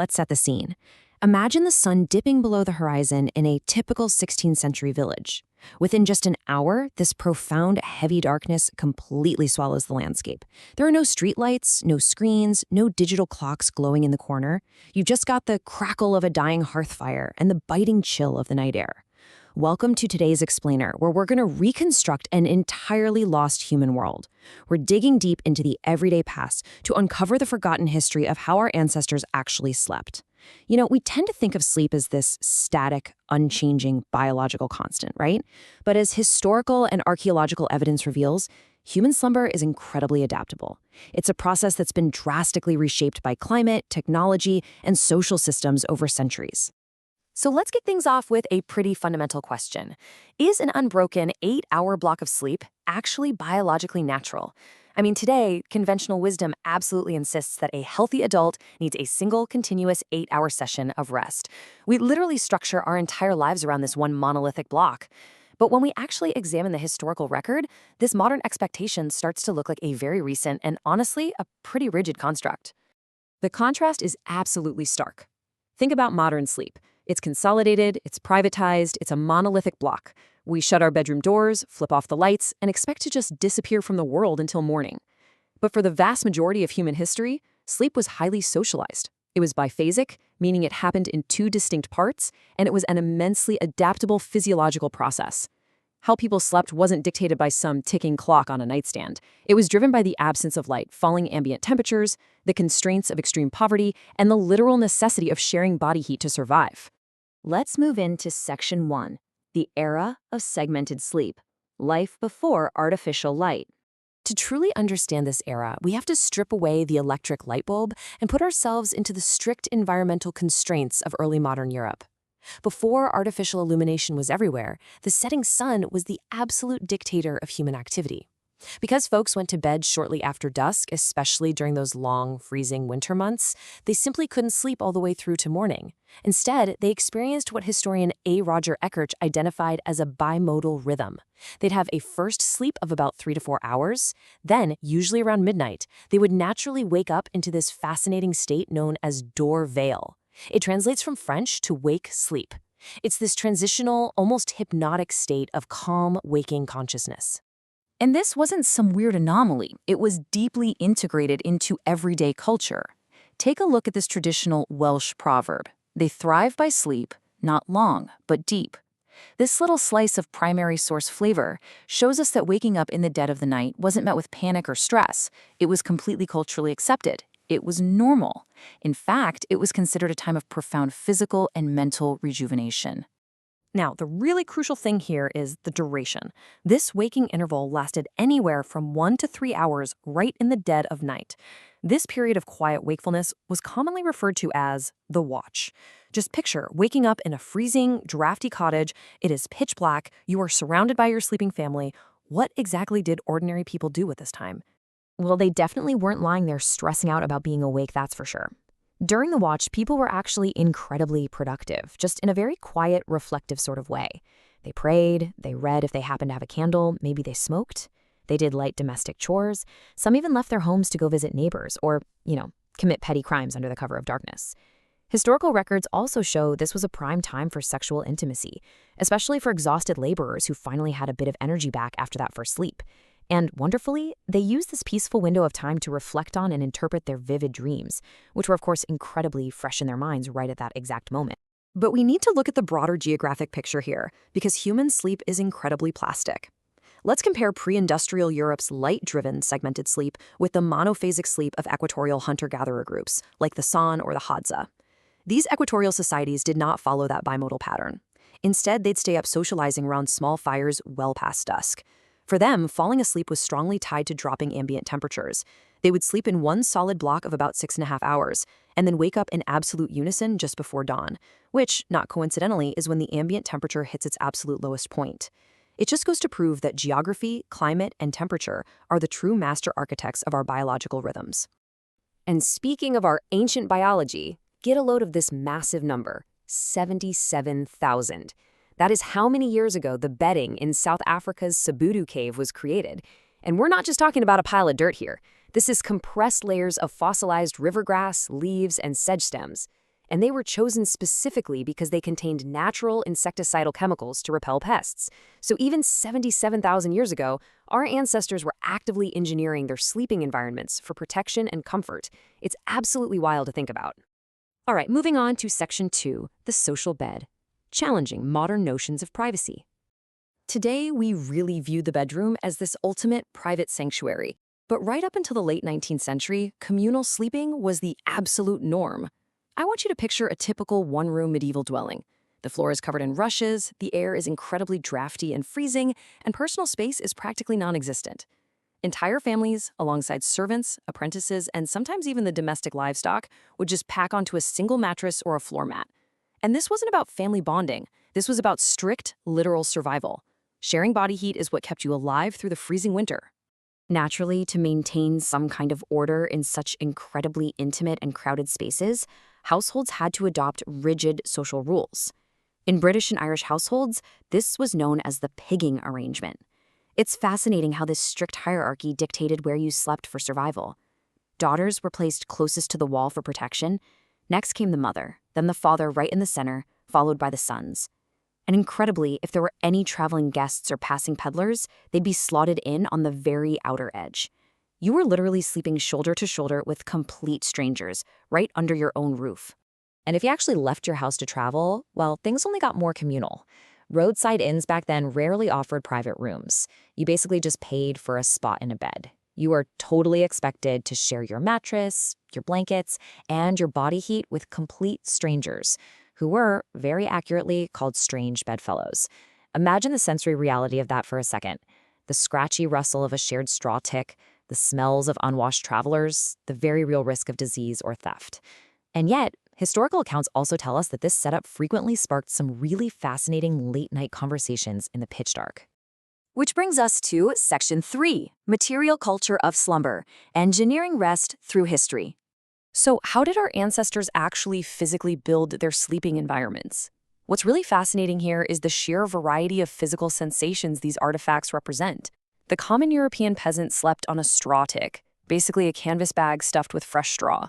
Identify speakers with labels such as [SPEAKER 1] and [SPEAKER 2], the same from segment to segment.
[SPEAKER 1] let's set the scene. Imagine the sun dipping below the horizon in a typical 16th century village. Within just an hour, this profound, heavy darkness completely swallows the landscape. There are no streetlights, no screens, no digital clocks glowing in the corner. You've just got the crackle of a dying hearth fire and the biting chill of the night air. Welcome to today's Explainer, where we're going to reconstruct an entirely lost human world. We're digging deep into the everyday past to uncover the forgotten history of how our ancestors actually slept. You know, we tend to think of sleep as this static, unchanging biological constant, right? But as historical and archaeological evidence reveals, human slumber is incredibly adaptable. It's a process that's been drastically reshaped by climate, technology, and social systems over centuries. So let's kick things off with a pretty fundamental question. Is an unbroken 8-hour block of sleep actually biologically natural? I mean, today, conventional wisdom absolutely insists that a healthy adult needs a single, continuous 8-hour session of rest. We literally structure our entire lives around this one monolithic block. But when we actually examine the historical record, this modern expectation starts to look like a very recent and honestly, a pretty rigid construct. The contrast is absolutely stark. Think about modern sleep. It's consolidated, it's privatized, it's a monolithic block. We shut our bedroom doors, flip off the lights, and expect to just disappear from the world until morning. But for the vast majority of human history, sleep was highly socialized. It was biphasic, meaning it happened in two distinct parts, and it was an immensely adaptable physiological process. How people slept wasn't dictated by some ticking clock on a nightstand. It was driven by the absence of light, falling ambient temperatures, the constraints of extreme poverty, and the literal necessity of sharing body heat to survive. Let's move into Section 1, the era of segmented sleep, life before artificial light. To truly understand this era, we have to strip away the electric light bulb and put ourselves into the strict environmental constraints of early modern Europe. Before artificial illumination was everywhere, the setting sun was the absolute dictator of human activity. Because folks went to bed shortly after dusk, especially during those long, freezing winter months, they simply couldn't sleep all the way through to morning. Instead, they experienced what historian A. Roger Eckhart identified as a bimodal rhythm. They'd have a first sleep of about 3 to 4 hours. Then, usually around midnight, they would naturally wake up into this fascinating state known as dor veil. It translates from French to wake sleep. It's this transitional, almost hypnotic state of calm, waking consciousness. And this wasn't some weird anomaly. It was deeply integrated into everyday culture. Take a look at this traditional Welsh proverb. They thrive by sleep, not long, but deep. This little slice of primary source flavor shows us that waking up in the dead of the night wasn't met with panic or stress. It was completely culturally accepted. It was normal. In fact, it was considered a time of profound physical and mental rejuvenation. Now, the really crucial thing here is the duration. This waking interval lasted anywhere from 1 to 3 hours right in the dead of night. This period of quiet wakefulness was commonly referred to as the watch. Just picture waking up in a freezing, drafty cottage. It is pitch black. You are surrounded by your sleeping family. What exactly did ordinary people do at this time? Well, they definitely weren't lying there stressing out about being awake, that's for sure. During the watch, people were actually incredibly productive, just in a very quiet, reflective sort of way. They prayed, they read if they happened to have a candle, maybe they smoked. They did light domestic chores. Some even left their homes to go visit neighbors or, commit petty crimes under the cover of darkness. Historical records also show this was a prime time for sexual intimacy, especially for exhausted laborers who finally had a bit of energy back after that first sleep. And wonderfully, they used this peaceful window of time to reflect on and interpret their vivid dreams, which were of course incredibly fresh in their minds right at that exact moment. But we need to look at the broader geographic picture here, because human sleep is incredibly plastic. Let's compare pre-industrial Europe's light-driven segmented sleep with the monophasic sleep of equatorial hunter-gatherer groups, like the San or the Hadza. These equatorial societies did not follow that bimodal pattern. Instead, they'd stay up socializing around small fires well past dusk. For them, falling asleep was strongly tied to dropping ambient temperatures. They would sleep in one solid block of about 6.5 hours, and then wake up in absolute unison just before dawn, which, not coincidentally, is when the ambient temperature hits its absolute lowest point. It just goes to prove that geography, climate, and temperature are the true master architects of our biological rhythms. And speaking of our ancient biology, get a load of this massive number, 77,000. That is how many years ago the bedding in South Africa's Sabudu cave was created. And we're not just talking about a pile of dirt here. This is compressed layers of fossilized river grass, leaves, and sedge stems.
[SPEAKER 2] and they were chosen specifically because they contained natural insecticidal chemicals to repel pests. So even 77,000 years ago, our ancestors were actively engineering their sleeping environments for protection and comfort. It's absolutely wild to think about. All right, moving on to Section 2, the social bed, challenging modern notions of privacy. Today, we really view the bedroom as this ultimate private sanctuary. But right up until the late 19th century, communal sleeping was the absolute norm. I want you to picture a typical one-room medieval dwelling. The floor is covered in rushes, the air is incredibly drafty and freezing, and personal space is practically non-existent. Entire families, alongside servants, apprentices, and sometimes even the domestic livestock, would just pack onto a single mattress or a floor mat. And this wasn't about family bonding. This was about strict, literal survival. Sharing body heat is what kept you alive through the freezing winter. Naturally, to maintain some kind of order in such incredibly intimate and crowded spaces, households had to adopt rigid social rules. In British and Irish households, this was known as the pigging arrangement. It's fascinating how this strict hierarchy dictated where you slept for survival. Daughters were placed closest to the wall for protection. Next came the mother, then the father right in the center, followed by the sons. And incredibly, if there were any traveling guests or passing peddlers, they'd be slotted in on the very outer edge. You were literally sleeping shoulder to shoulder with complete strangers, right under your own roof. And if you actually left your house to travel, well, things only got more communal. Roadside inns back then rarely offered private rooms. You basically just paid for a spot in a bed. You were totally expected to share your mattress, your blankets, and your body heat with complete strangers, who were, very accurately, called strange bedfellows. Imagine the sensory reality of that for a second. The scratchy rustle of a shared straw tick, the smells of unwashed travelers, the very real risk of disease or theft. And yet, historical accounts also tell us that this setup frequently sparked some really fascinating late-night conversations in the pitch dark. Which brings us to Section 3, Material Culture of Slumber, Engineering Rest Through History. So how did our ancestors actually physically build their sleeping environments? What's really fascinating here is the sheer variety of physical sensations these artifacts represent. The common European peasant slept on a straw tick, basically a canvas bag stuffed with fresh straw.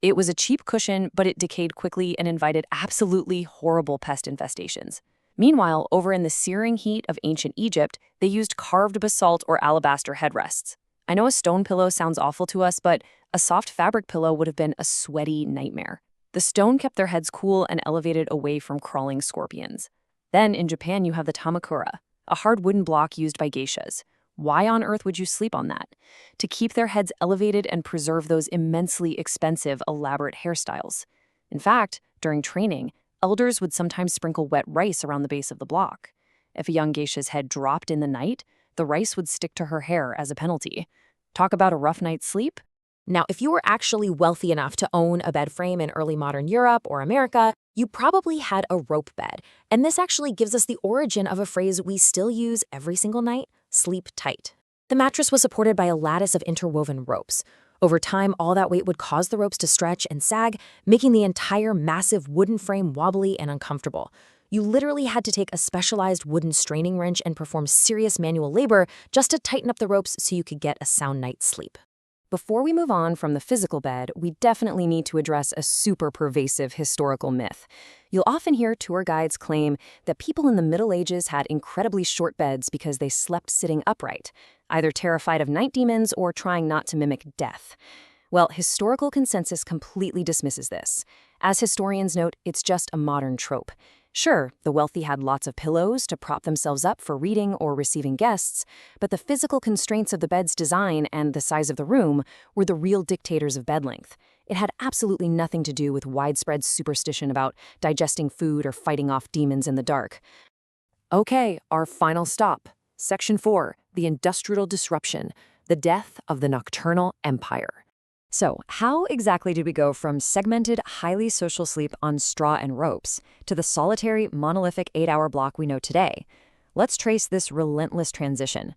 [SPEAKER 2] It was a cheap cushion, but it decayed quickly and invited absolutely horrible pest infestations. Meanwhile, over in the searing heat of ancient Egypt, they used carved basalt or alabaster headrests. I know a stone pillow sounds awful to us, but a soft fabric pillow would have been a sweaty nightmare. The stone kept their heads cool and elevated away from crawling scorpions. Then, in Japan, you have the tamakura, a hard wooden block used by geishas. Why on earth would you sleep on that? To keep their heads elevated and preserve those immensely expensive, elaborate hairstyles. In fact, during training, elders would sometimes sprinkle wet rice around the base of the block. If a young geisha's head dropped in the night, the rice would stick to her hair as a penalty. Talk about a rough night's sleep? Now, if you were actually wealthy enough to own a bed frame in early modern Europe or America, you probably had a rope bed. And this actually gives us the origin of a phrase we still use every single night: sleep tight. The mattress was supported by a lattice of interwoven ropes. Over time, all that weight would cause the ropes to stretch and sag, making the entire massive wooden frame wobbly and uncomfortable. You literally had to take a specialized wooden straining wrench and perform serious manual labor just to tighten up the ropes so you could get a sound night's sleep. Before we move on from the physical bed, we definitely need to address a super pervasive historical myth. You'll often hear tour guides claim that people in the Middle Ages had incredibly short beds because they slept sitting upright, either terrified of night demons or trying not to mimic death. Well, historical consensus completely dismisses this. As historians note, it's just a modern trope. Sure, the wealthy had lots of pillows to prop themselves up for reading or receiving guests, but the physical constraints of the bed's design and the size of the room were the real dictators of bed length. It had absolutely nothing to do with widespread superstition about digesting food or fighting off demons in the dark. Okay, our final stop. Section 4, the industrial disruption, the death of the nocturnal empire. So, how exactly did we go from segmented, highly social sleep on straw and ropes to the solitary, monolithic 8-hour block we know today? Let's trace this relentless transition.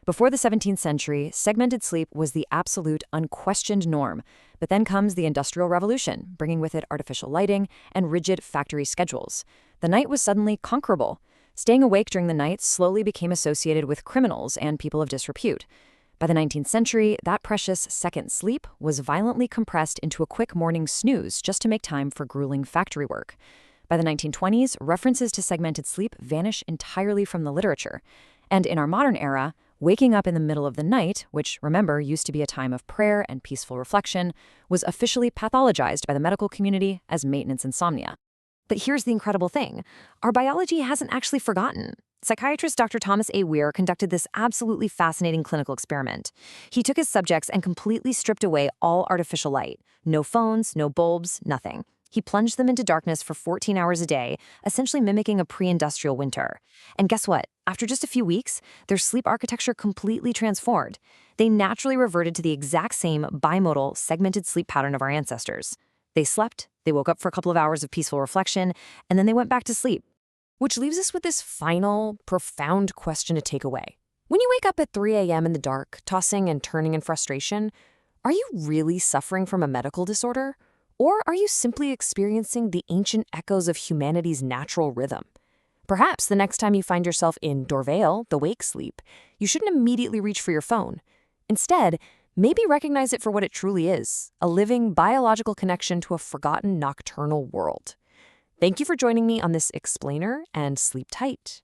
[SPEAKER 2] Before the 17th century, segmented sleep was the absolute, unquestioned norm. But then comes the Industrial Revolution, bringing with it artificial lighting and rigid factory schedules. The night was suddenly conquerable. Staying awake during the night slowly became associated with criminals and people of disrepute. By the 19th century, that precious second sleep was violently compressed into a quick morning snooze just to make time for grueling factory work. By the 1920s, references to segmented sleep vanish entirely from the literature. And in our modern era, waking up in the middle of the night, which, remember, used to be a time of prayer and peaceful reflection, was officially pathologized by the medical community as maintenance insomnia. But here's the incredible thing. Our biology hasn't actually forgotten. Psychiatrist Dr. Thomas A. Weir conducted this absolutely fascinating clinical experiment. He took his subjects and completely stripped away all artificial light. No phones, no bulbs, nothing. He plunged them into darkness for 14 hours a day, essentially mimicking a pre-industrial winter. And guess what? After just a few weeks, their sleep architecture completely transformed. They naturally reverted to the exact same bimodal, segmented sleep pattern of our ancestors. They slept, they woke up for a couple of hours of peaceful reflection, and then they went back to sleep. Which leaves us with this final, profound question to take away. When you wake up at 3 a.m. in the dark, tossing and turning in frustration, are you really suffering from a medical disorder? Or are you simply experiencing the ancient echoes of humanity's natural rhythm? Perhaps the next time you find yourself in Dorvale, the wake sleep, you shouldn't immediately reach for your phone. Instead, maybe recognize it for what it truly is, a living biological connection to a forgotten nocturnal world. Thank you for joining me on this explainer, and sleep tight.